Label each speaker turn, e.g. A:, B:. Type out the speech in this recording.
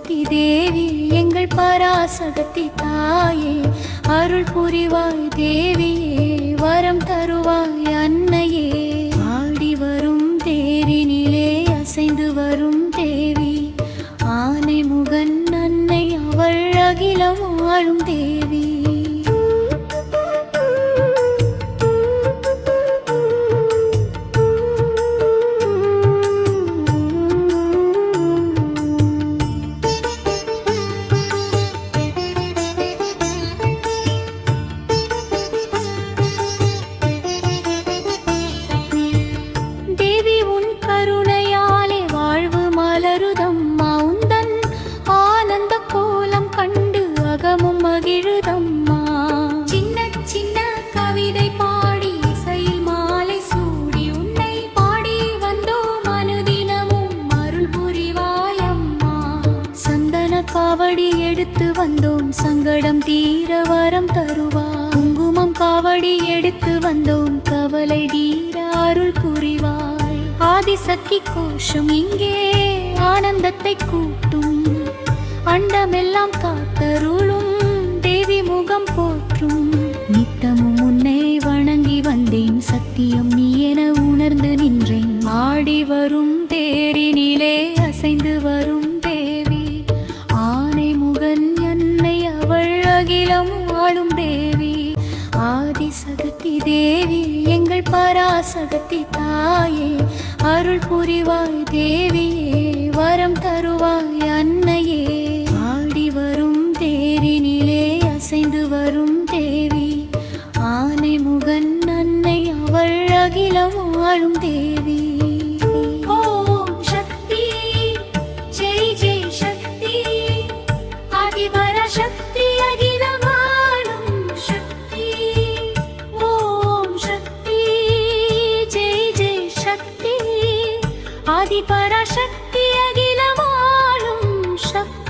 A: சக்தி தேவி எங்கள் பராசக்தி தாயே, அருள் புரிவாய் தேவியே, வரம் தருவாய் அன்னையே. ஆடி வரும் தேரினிலே அசைந்து வரும் தேவி, ஆனை முகன் அன்னை அவள் அகிலம் ஆளும் தேவி. காவடி எடுத்து வந்தோம் சங்கடம் தீர வரம் தருவாய். குங்குமம் காவடி எடுத்து வந்தோம் கவலை தீர அருள் புரிவாய். ஆதிசக்தி கோஷம் இங்கே ஆனந்தத்தை கூட்டும், அண்டமெல்லாம் காத்தருளும் தேவி முகம் போற்றும். நித்தமும் உன்னை வணங்கி வந்தேன், சத்தியம் நீ என உணர்ந்து நின்றேன். ஆடி வரும் தேரினிலே அசைந்து வரும் தேவி, ஆனை முகன் என்னை அவள் அகிலம் ஆளும் தேவி. ஆதிசக்தி தேவி எங்கள் பராசக்தி தாயே, அருள் புரிவாய் தேவியே, வரம் தருவாய் அன்னையே. ஆடி வரும் தேரினிலே அசைந்து வரும் தேவி, ஆனை முகன் அன்னை அவள் அகிலம் ஆளும் தேவி. சக்தி அகிலமாளும் சக்தி, ஓம் சக்தி ஜெய் ஜெய் சக்தி. ஆதி பராசக்தி அகிலமாளும் சக்தி.